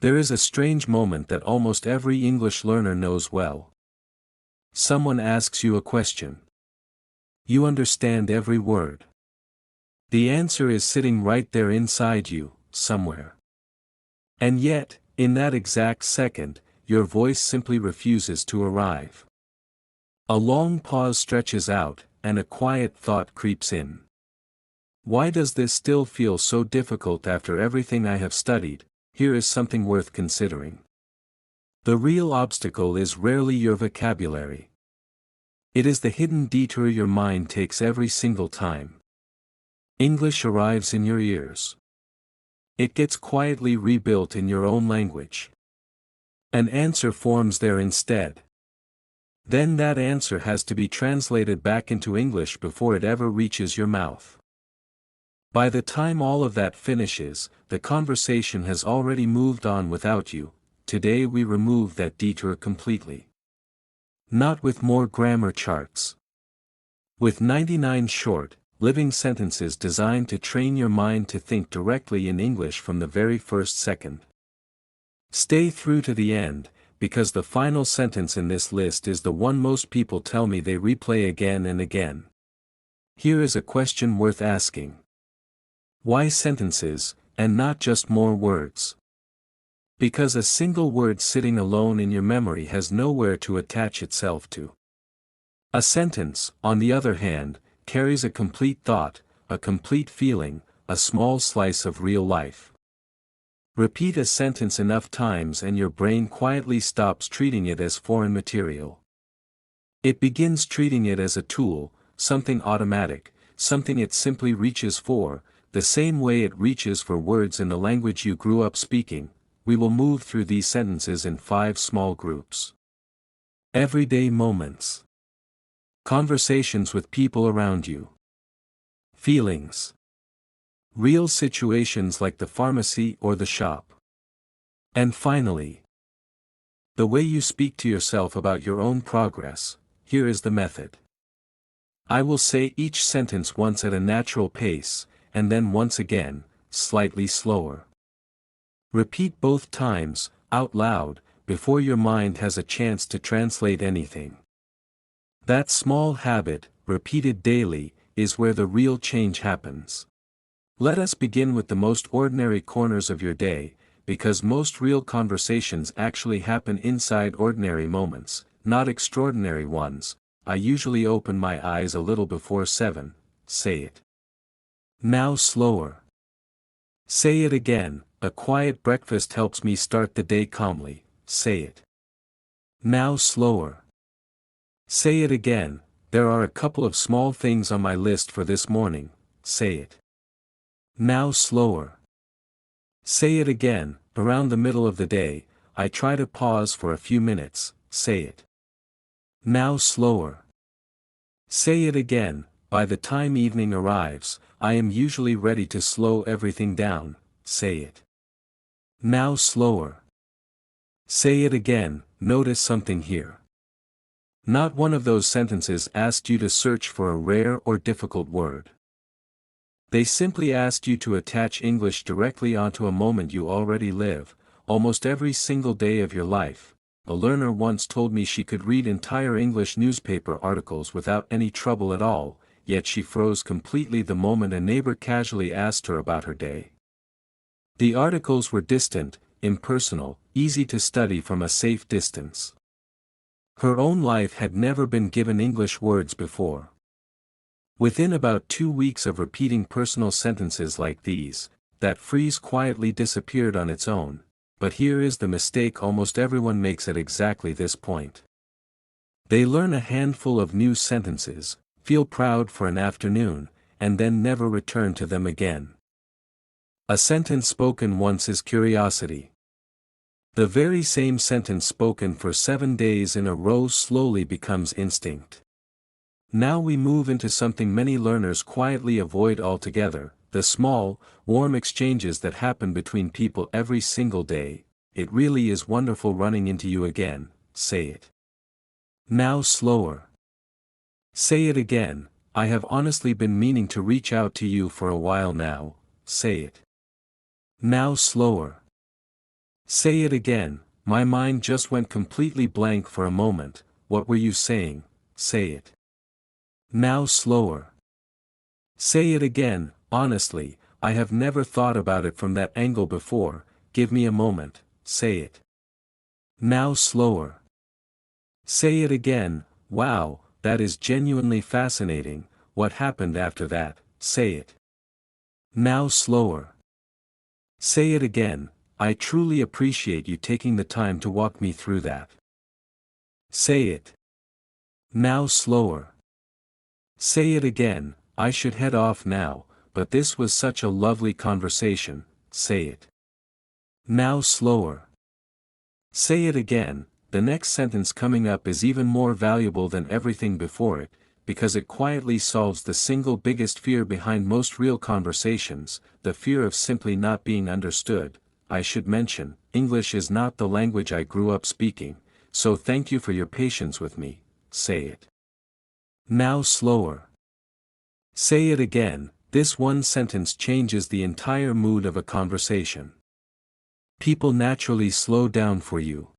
There is a strange moment that almost every English learner knows well. Someone asks you a question. You understand every word. The answer is sitting right there inside you, somewhere. And yet, in that exact second, your voice simply refuses to arrive. A long pause stretches out, and a quiet thought creeps in. Why does this still feel so difficult after everything I have studied? Here is something worth considering. The real obstacle is rarely your vocabulary. It is the hidden detour your mind takes every single time English arrives in your ears. It gets quietly rebuilt in your own language. An answer forms there instead. Then that answer has to be translated back into English before it ever reaches your mouth. By the time all of that finishes, the conversation has already moved on without you. Today we remove that detour completely. Not with more grammar charts. With 99 short, living sentences designed to train your mind to think directly in English from the very first second. Stay through to the end, because the final sentence in this list is the one most people tell me they replay again and again. Here is a question worth asking. Why sentences, and not just more words? Because a single word sitting alone in your memory has nowhere to attach itself to. A sentence, on the other hand, carries a complete thought, a complete feeling, a small slice of real life. Repeat a sentence enough times and your brain quietly stops treating it as foreign material. It begins treating it as a tool, something automatic, something it simply reaches for, the same way it reaches for words in the language you grew up speaking. We will move through these sentences in 5 small groups. Everyday moments. Conversations with people around you. Feelings. Real situations like the pharmacy or the shop. And finally, the way you speak to yourself about your own progress. Here is the method. I will say each sentence once at a natural pace, and then once again, slightly slower. Repeat both times, out loud, before your mind has a chance to translate anything. That small habit, repeated daily, is where the real change happens. Let us begin with the most ordinary corners of your day, because most real conversations actually happen inside ordinary moments, not extraordinary ones. I usually open my eyes a little before 7, say it. Now slower. Say it again, a quiet breakfast helps me start the day calmly, say it. Now slower. Say it again, there are a couple of small things on my list for this morning, say it. Now slower. Say it again, around the middle of the day, I try to pause for a few minutes, say it. Now slower. Say it again, by the time evening arrives, I am usually ready to slow everything down, say it. Now slower. Say it again, notice something here. Not one of those sentences asked you to search for a rare or difficult word. They simply asked you to attach English directly onto a moment you already live, almost every single day of your life. A learner once told me she could read entire English newspaper articles without any trouble at all, yet she froze completely the moment a neighbor casually asked her about her day. The articles were distant, impersonal, easy to study from a safe distance. Her own life had never been given English words before. Within about 2 weeks of repeating personal sentences like these, that freeze quietly disappeared on its own. But here is the mistake almost everyone makes at exactly this point. They learn a handful of new sentences, feel proud for an afternoon, and then never return to them again. A sentence spoken once is curiosity. The very same sentence spoken for 7 days in a row slowly becomes instinct. Now we move into something many learners quietly avoid altogether, the small, warm exchanges that happen between people every single day. It really is wonderful running into you again, say it. Now slower. Say it again, I have honestly been meaning to reach out to you for a while now, say it. Now slower. Say it again. My mind just went completely blank for a moment. What were you saying? Say it. Now slower. Say it again. Honestly, I have never thought about it from that angle before. Give me a moment. Say it. Now slower. Say it again. Wow, that is genuinely fascinating. What happened after that? Say it. Now slower. Say it again. I truly appreciate you taking the time to walk me through that. Say it. Now slower. Say it again. I should head off now, but this was such a lovely conversation. Say it. Now slower. Say it again. The next sentence coming up is even more valuable than everything before it, because it quietly solves the single biggest fear behind most real conversations, the fear of simply not being understood. I should mention, English is not the language I grew up speaking, so thank you for your patience with me. Say it. Now slower. Say it again. This one sentence changes the entire mood of a conversation. People naturally slow down for you.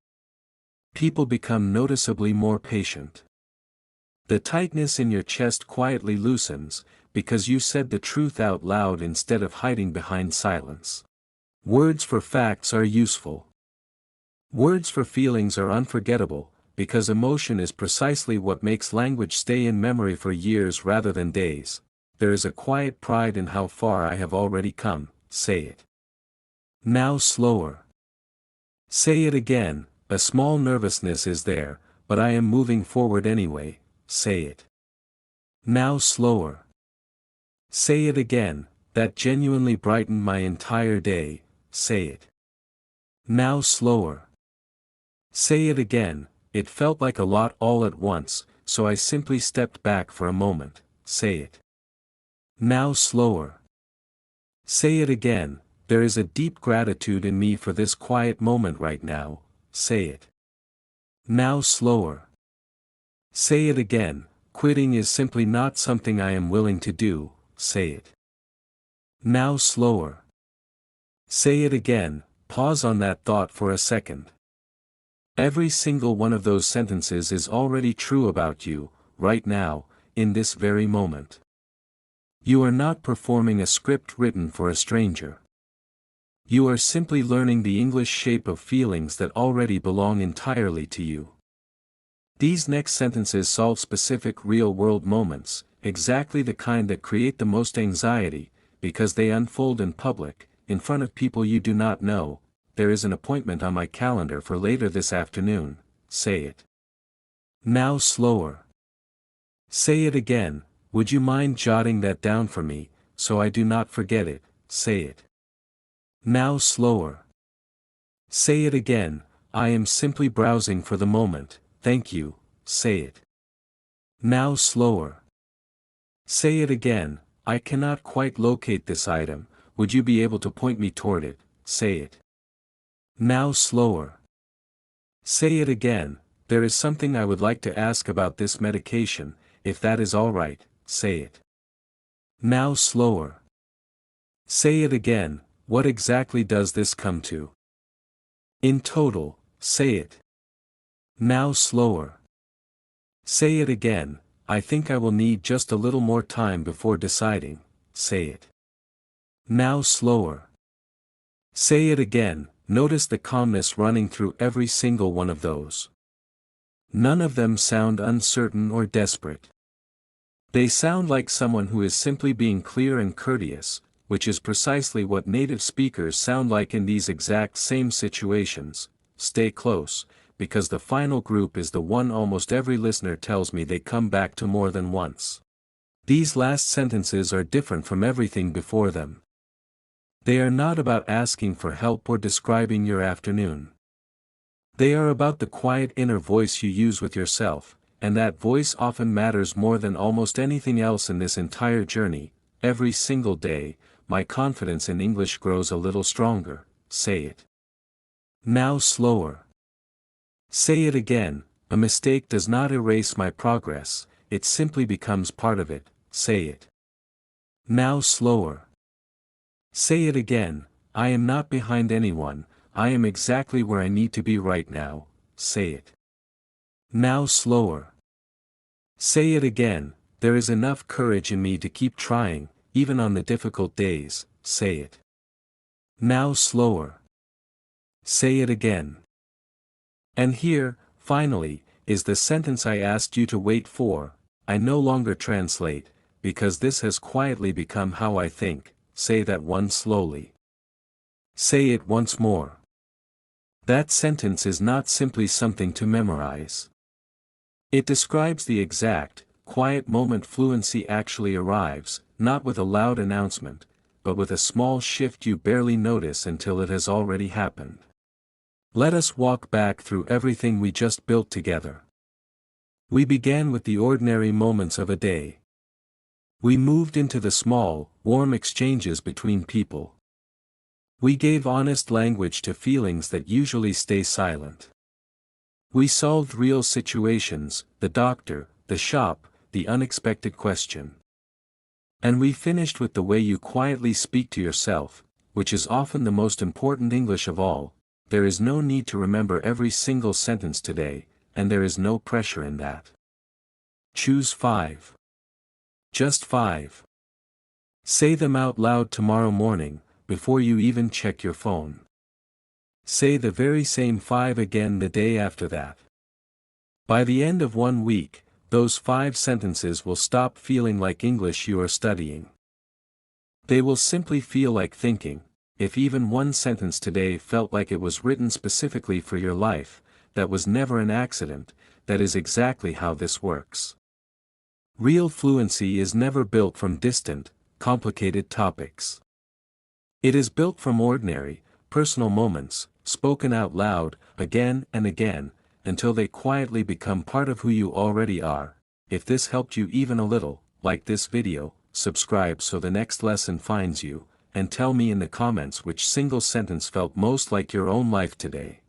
People become noticeably more patient. The tightness in your chest quietly loosens, because you said the truth out loud instead of hiding behind silence. Words for facts are useful. Words for feelings are unforgettable, because emotion is precisely what makes language stay in memory for years rather than days. There is a quiet pride in how far I have already come. Say it. Now slower. Say it again. A small nervousness is there, but I am moving forward anyway. Say it. Now slower. Say it again. That genuinely brightened my entire day. Say it. Now slower. Say it again. It felt like a lot all at once, so I simply stepped back for a moment. Say it. Now slower. Say it again. There is a deep gratitude in me for this quiet moment right now. Say it. Now slower. Say it again. Quitting is simply not something I am willing to do. Say it. Now slower. Say it again. Pause on that thought for a second. Every single one of those sentences is already true about you, right now, in this very moment. You are not performing a script written for a stranger. You are simply learning the English shape of feelings that already belong entirely to you. These next sentences solve specific real-world moments, exactly the kind that create the most anxiety, because they unfold in public, in front of people you do not know. There is an appointment on my calendar for later this afternoon. Say it. Now slower. Say it again. Would you mind jotting that down for me, so I do not forget it? Say it. Now slower. Say it again. I am simply browsing for the moment. Thank you. Say it. Now slower. Say it again. I cannot quite locate this item. Would you be able to point me toward it? Say it. Now slower. Say it again. There is something I would like to ask about this medication, if that is all right. Say it. Now slower. Say it again. What exactly does this come to? In total, say it. Now slower. Say it again. I think I will need just a little more time before deciding. Say it. Now slower. Say it again. Notice the calmness running through every single one of those. None of them sound uncertain or desperate. They sound like someone who is simply being clear and courteous, which is precisely what native speakers sound like in these exact same situations. Stay close, because the final group is the one almost every listener tells me they come back to more than once. These last sentences are different from everything before them. They are not about asking for help or describing your afternoon. They are about the quiet inner voice you use with yourself, and that voice often matters more than almost anything else in this entire journey. Every single day, my confidence in English grows a little stronger. Say it. Now slower. Say it again. A mistake does not erase my progress, it simply becomes part of it. Say it. Now slower. Say it again. I am not behind anyone, I am exactly where I need to be right now, say it. Now slower. Say it again, there is enough courage in me to keep trying, even on the difficult days, say it. Now slower. Say it again. And here, finally, is the sentence I asked you to wait for. I no longer translate, because this has quietly become how I think. Say that one slowly. Say it once more. That sentence is not simply something to memorize. It describes the exact, quiet moment fluency actually arrives, not with a loud announcement, but with a small shift you barely notice until it has already happened. Let us walk back through everything we just built together. We began with the ordinary moments of a day. We moved into the small, warm exchanges between people. We gave honest language to feelings that usually stay silent. We solved real situations, the doctor, the shop, the unexpected question. And we finished with the way you quietly speak to yourself, which is often the most important English of all. There is no need to remember every single sentence today, and there is no pressure in that. Choose 5. Just 5. Say them out loud tomorrow morning, before you even check your phone. Say the very same 5 again the day after that. By the end of 1 week, those 5 sentences will stop feeling like English you are studying. They will simply feel like thinking. If even one sentence today felt like it was written specifically for your life, that was never an accident, that is exactly how this works. Real fluency is never built from distant, complicated topics. It is built from ordinary, personal moments, spoken out loud, again and again, until they quietly become part of who you already are. If this helped you even a little, like this video, subscribe so the next lesson finds you, and tell me in the comments which single sentence felt most like your own life today.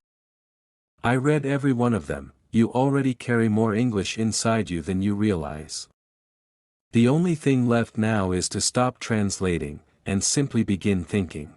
I read every one of them. You already carry more English inside you than you realize. The only thing left now is to stop translating, and simply begin thinking.